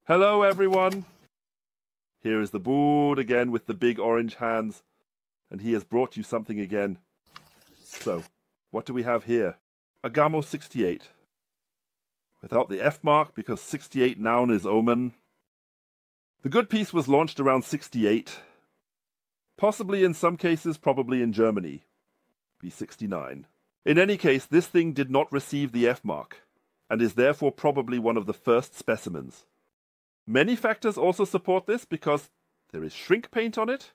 Hello everyone! Here is the board again with the big orange hands, and he has brought you something again. So, what do we have here? A Gamo 68. Without the F mark, because 68 noun is omen. The good piece was launched around 68. Possibly in some cases, probably in Germany. B69. In any case, this thing did not receive the F mark, and is therefore probably one of the first specimens. Many factors also support this because there is shrink paint on it,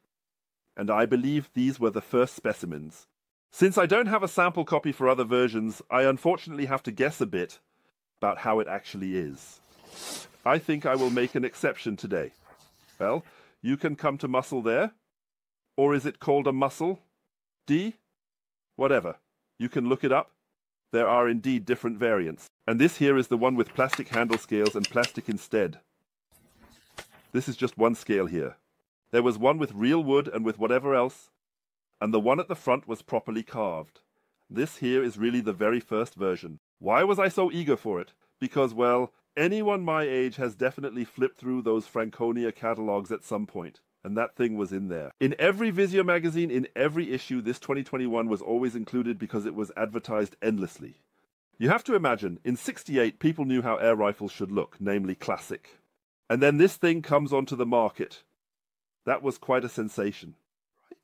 and I believe these were the first specimens. Since I don't have a sample copy for other versions, I unfortunately have to guess a bit about how it actually is. I think I will make an exception today. Well, you can come to muscle there. Or is it called a muscle? D? Whatever. You can look it up. There are indeed different variants. And this here is the one with plastic handle scales and plastic instead. This is just one scale here. There was one with real wood and with whatever else, and the one at the front was properly carved. This here is really the very first version. Why was I so eager for it? Because, well, anyone my age has definitely flipped through those Franconia catalogs at some point, and that thing was in there. In every Visio magazine, in every issue, this 2021 was always included because it was advertised endlessly. You have to imagine, in '68 people knew how air rifles should look, namely classic. And then this thing comes onto the market. That was quite a sensation, right?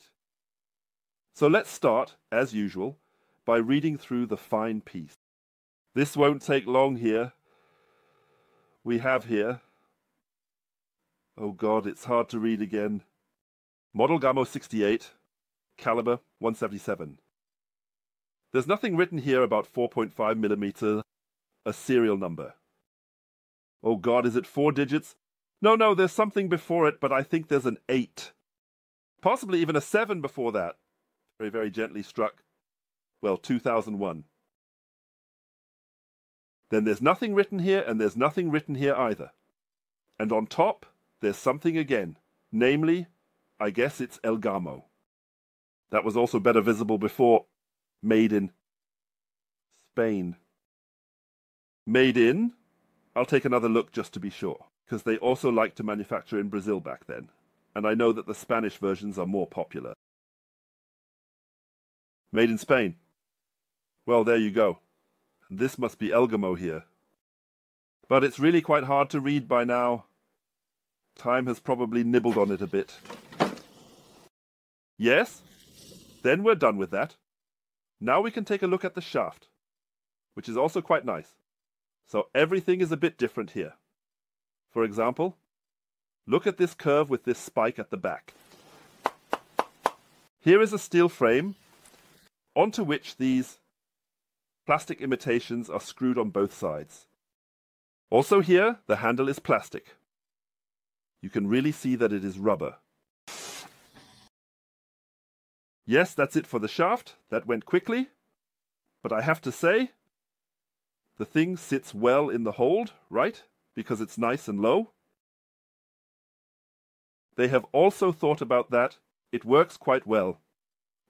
So let's start, as usual, by reading through the fine piece. This won't take long here. We have here, oh God, it's hard to read again. Model Gamo 68, caliber 177. There's nothing written here about 4.5mm, a serial number. Oh God, is it 4 digits? No, there's something before it, but I think there's an 8. Possibly even a 7 before that. Very, very gently struck. Well, 2001. Then there's nothing written here, and there's nothing written here either. And on top, there's something again. Namely, I guess it's El Gamo. That was also better visible before. Made in Spain. Made in? I'll take another look just to be sure, because they also liked to manufacture in Brazil back then, and I know that the Spanish versions are more popular. Made in Spain. Well, there you go. And this must be El Gamo here. But it's really quite hard to read by now. Time has probably nibbled on it a bit. Yes? Then we're done with that. Now we can take a look at the shaft, which is also quite nice. So everything is a bit different here. For example, look at this curve with this spike at the back. Here is a steel frame onto which these plastic imitations are screwed on both sides. Also here, the handle is plastic. You can really see that it is rubber. Yes, that's it for the shaft. That went quickly. But I have to say, the thing sits well in the hold, right? Because it's nice and low. They have also thought about that. It works quite well.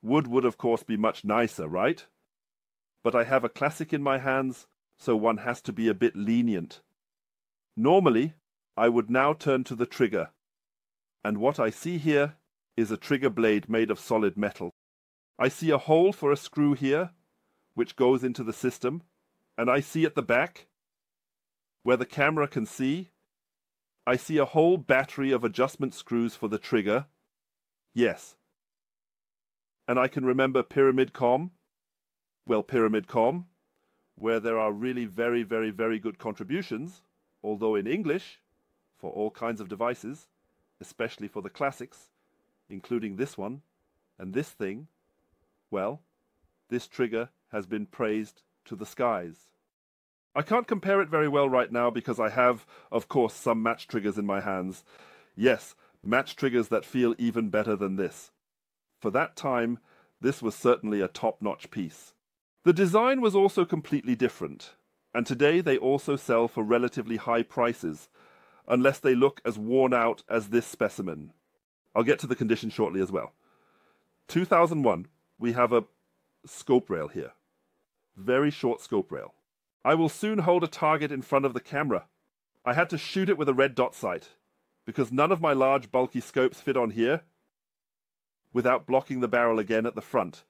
Wood would of course be much nicer, right? But I have a classic in my hands, so one has to be a bit lenient. Normally, I would now turn to the trigger. And what I see here is a trigger blade made of solid metal. I see a hole for a screw here, which goes into the system. And I see at the back, where the camera can see, I see a whole battery of adjustment screws for the trigger. Yes. And I can remember Pyramid Com, where there are really very, very, very good contributions, although in English, for all kinds of devices, especially for the classics, including this one, and this thing, well, this trigger has been praised to the skies. I can't compare it very well right now because I have, of course, some match triggers in my hands. Yes, match triggers that feel even better than this. For that time, this was certainly a top-notch piece. The design was also completely different, and today they also sell for relatively high prices, unless they look as worn out as this specimen. I'll get to the condition shortly as well. 2001, we have a scope rail here. Very short scope rail. I will soon hold a target in front of the camera. I had to shoot it with a red dot sight, because none of my large bulky scopes fit on here without blocking the barrel again at the front,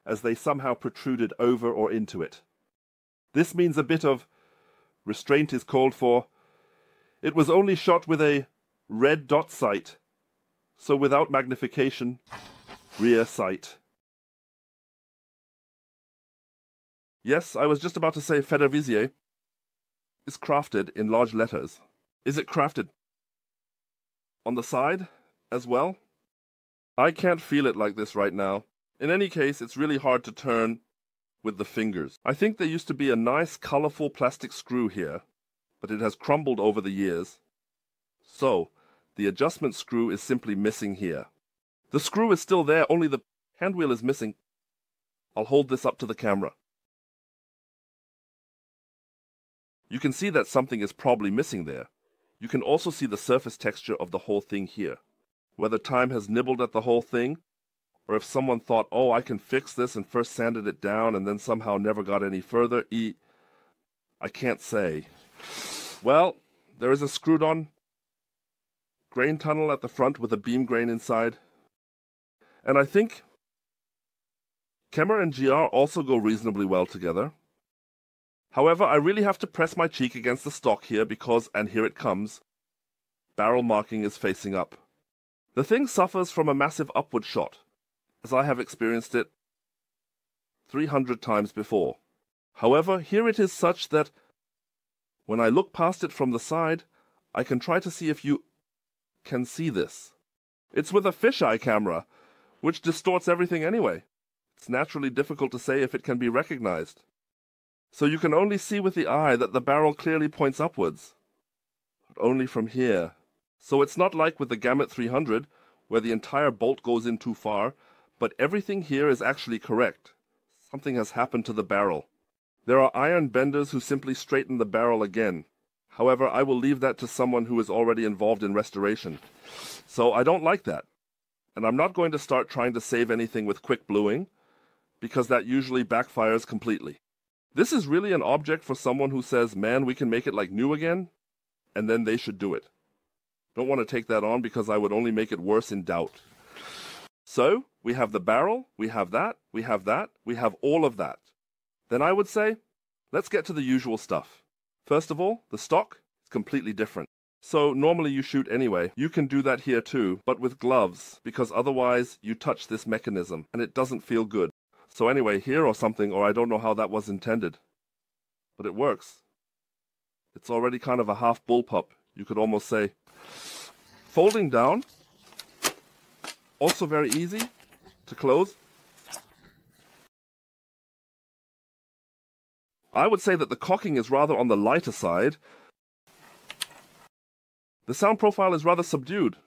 as they somehow protruded over or into it. This means a bit of restraint is called for. It was only shot with a red dot sight, so without magnification, rear sight. Yes, I was just about to say Federvizier is crafted in large letters. Is it crafted on the side as well? I can't feel it like this right now. In any case, it's really hard to turn with the fingers. I think there used to be a nice colorful plastic screw here, but it has crumbled over the years. So, the adjustment screw is simply missing here. The screw is still there, only the handwheel is missing. I'll hold this up to the camera. You can see that something is probably missing there. You can also see the surface texture of the whole thing here. Whether time has nibbled at the whole thing, or if someone thought, oh, I can fix this and first sanded it down and then somehow never got any further, I can't say. Well, there is a screwed-on grain tunnel at the front with a beam grain inside. And I think Kemmer and GR also go reasonably well together. However, I really have to press my cheek against the stock here because, and here it comes, barrel marking is facing up. The thing suffers from a massive upward shot, as I have experienced it 300 times before. However, here it is such that when I look past it from the side, I can try to see if you can see this. It's with a fisheye camera, which distorts everything anyway. It's naturally difficult to say if it can be recognized. So you can only see with the eye that the barrel clearly points upwards, but only from here. So it's not like with the Gamut 300, where the entire bolt goes in too far, but everything here is actually correct. Something has happened to the barrel. There are iron benders who simply straighten the barrel again. However, I will leave that to someone who is already involved in restoration. So I don't like that. And I'm not going to start trying to save anything with quick bluing, because that usually backfires completely. This is really an object for someone who says, man, we can make it like new again, and then they should do it. Don't want to take that on because I would only make it worse in doubt. So, we have the barrel, we have that, we have that, we have all of that. Then I would say, let's get to the usual stuff. First of all, the stock is completely different. So normally you shoot anyway. You can do that here too, but with gloves, because otherwise you touch this mechanism and it doesn't feel good. So anyway, here or something, or I don't know how that was intended. But it works. It's already kind of a half bullpup, you could almost say. Folding down, also very easy to close. I would say that the cocking is rather on the lighter side. The sound profile is rather subdued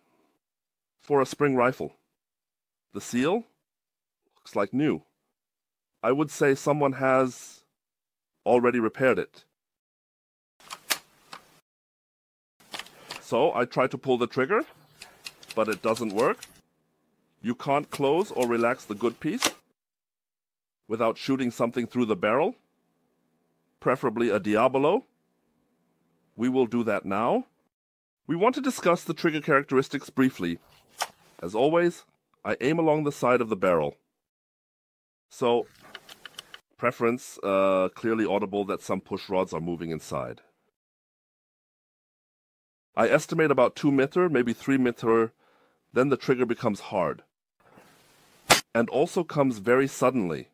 for a spring rifle. The seal looks like new. I would say someone has already repaired it. So I try to pull the trigger, but it doesn't work. You can't close or relax the good piece without shooting something through the barrel, preferably a Diabolo. We will do that now. We want to discuss the trigger characteristics briefly. As always, I aim along the side of the barrel. So, preference, clearly audible that some push rods are moving inside. I estimate about 2 meter, maybe 3 meter, then the trigger becomes hard. And also comes very suddenly.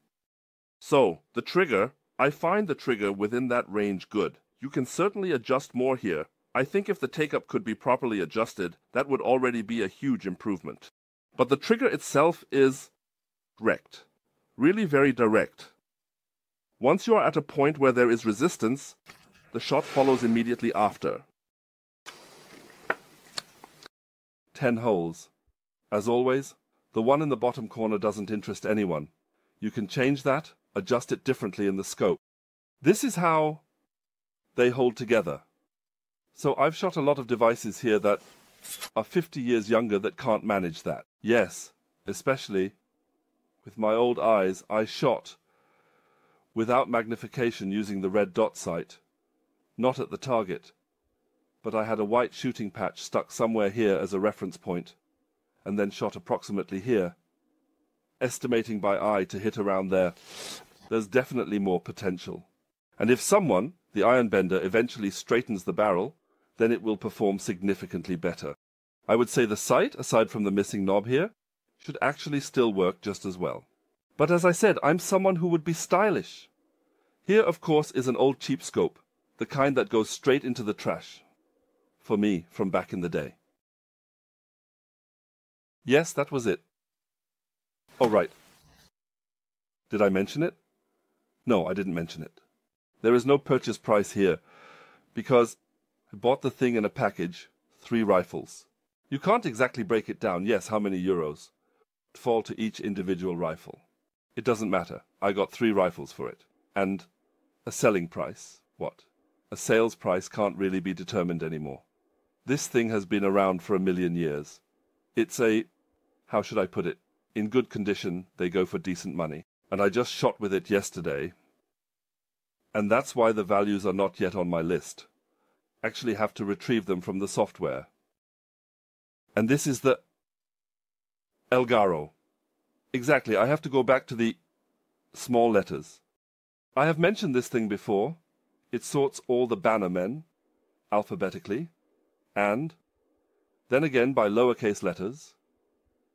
So, the trigger, I find the trigger within that range good. You can certainly adjust more here. I think if the take-up could be properly adjusted, that would already be a huge improvement. But the trigger itself is direct. Really very direct. Once you are at a point where there is resistance, the shot follows immediately after. 10 holes. As always, the one in the bottom corner doesn't interest anyone. You can change that, adjust it differently in the scope. This is how they hold together. So I've shot a lot of devices here that are 50 years younger that can't manage that. Yes, especially with my old eyes, I shot without magnification using the red dot sight, not at the target, but I had a white shooting patch stuck somewhere here as a reference point, and then shot approximately here. Estimating by eye to hit around there, there's definitely more potential. And if someone, the iron bender, eventually straightens the barrel, then it will perform significantly better. I would say the sight, aside from the missing knob here, should actually still work just as well. But as I said, I'm someone who would be stylish. Here, of course, is an old cheap scope, the kind that goes straight into the trash. For me, from back in the day. Yes, that was it. Oh, right. Did I mention it? No, I didn't mention it. There is no purchase price here, because I bought the thing in a package, 3 rifles. You can't exactly break it down. Yes, how many euros fall to each individual rifle? It doesn't matter. I got 3 rifles for it. And a selling price. What? A sales price can't really be determined anymore. This thing has been around for 1,000,000 years. It's a... how should I put it? In good condition, they go for decent money. And I just shot with it yesterday. And that's why the values are not yet on my list. Actually have to retrieve them from the software. And this is the Elgaro. Exactly, I have to go back to the small letters. I have mentioned this thing before. It sorts all the bannermen alphabetically, and then again by lowercase letters.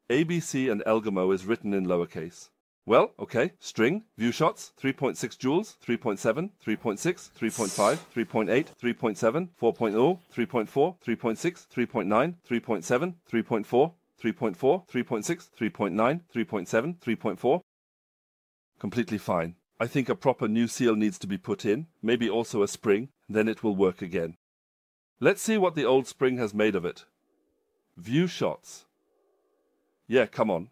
ABC and Gamo is written in lowercase. Well, okay, string, view shots, 3.6 joules, 3.7, 3.6, 3.5, 3.8, 3.7, 4.0, 3.4, 3.6, 3.9, 3.7, 3.4, 3.4, 3.6, 3.9, 3.7, 3.4. Completely fine. I think a proper new seal needs to be put in, maybe also a spring, then it will work again. Let's see what the old spring has made of it. View shots. Yeah, come on.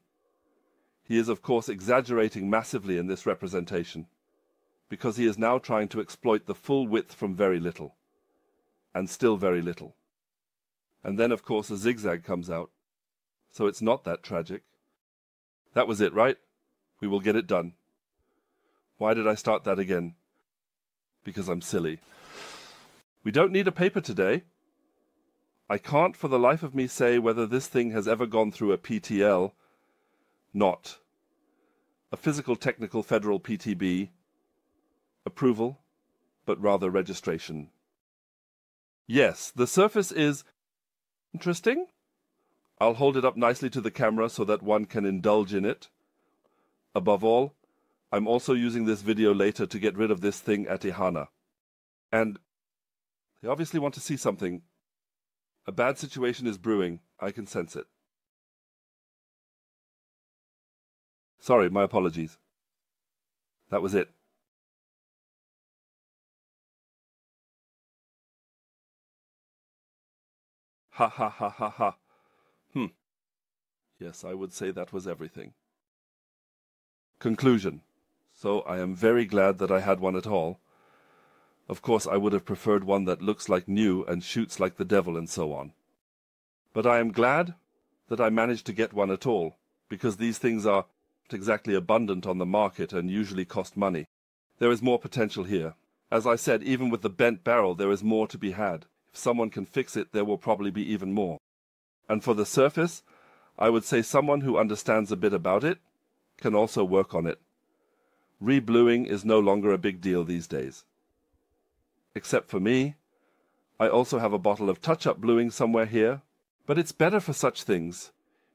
He is of course exaggerating massively in this representation, because he is now trying to exploit the full width from very little, and still very little. And then of course a zigzag comes out, so it's not that tragic. That was it, right? We will get it done. Why did I start that again? Because I'm silly. We don't need a paper today. I can't for the life of me say whether this thing has ever gone through a PTL, not a physical technical federal PTB approval, but rather registration. Yes, the surface is interesting. I'll hold it up nicely to the camera so that one can indulge in it. Above all, I'm also using this video later to get rid of this thing at Hände. And they obviously want to see something. A bad situation is brewing. I can sense it. Sorry, my apologies. That was it. Ha ha ha ha ha. Yes, I would say that was everything. Conclusion. So I am very glad that I had one at all. Of course, I would have preferred one that looks like new and shoots like the devil and so on. But I am glad that I managed to get one at all, because these things are not exactly abundant on the market and usually cost money. There is more potential here. As I said, even with the bent barrel, there is more to be had. If someone can fix it, there will probably be even more. And for the surface, I would say someone who understands a bit about it can also work on it. Rebluing is no longer a big deal these days. Except for me, I also have a bottle of touch-up bluing somewhere here, but it's better for such things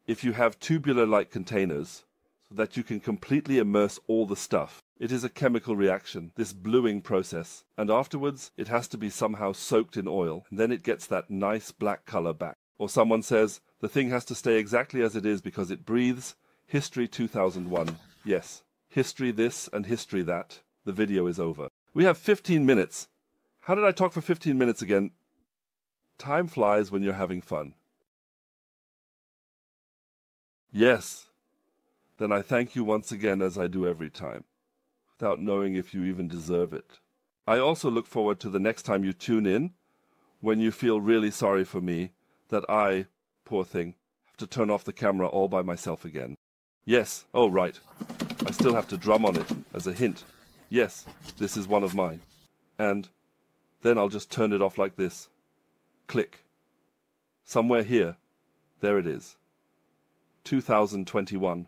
if you have tubular-like containers so that you can completely immerse all the stuff. It is a chemical reaction, this bluing process, and afterwards it has to be somehow soaked in oil, and then it gets that nice black color back. Or someone says, the thing has to stay exactly as it is because it breathes. History 2001. Yes, history this and history that. The video is over. We have 15 minutes. How did I talk for 15 minutes again? Time flies when you're having fun. Yes. Then I thank you once again as I do every time, without knowing if you even deserve it. I also look forward to the next time you tune in, when you feel really sorry for me, that I, poor thing, have to turn off the camera all by myself again. Yes, oh right, I still have to drum on it as a hint. Yes, this is one of mine. And then I'll just turn it off like this. Click. Somewhere here. There it is. 2021.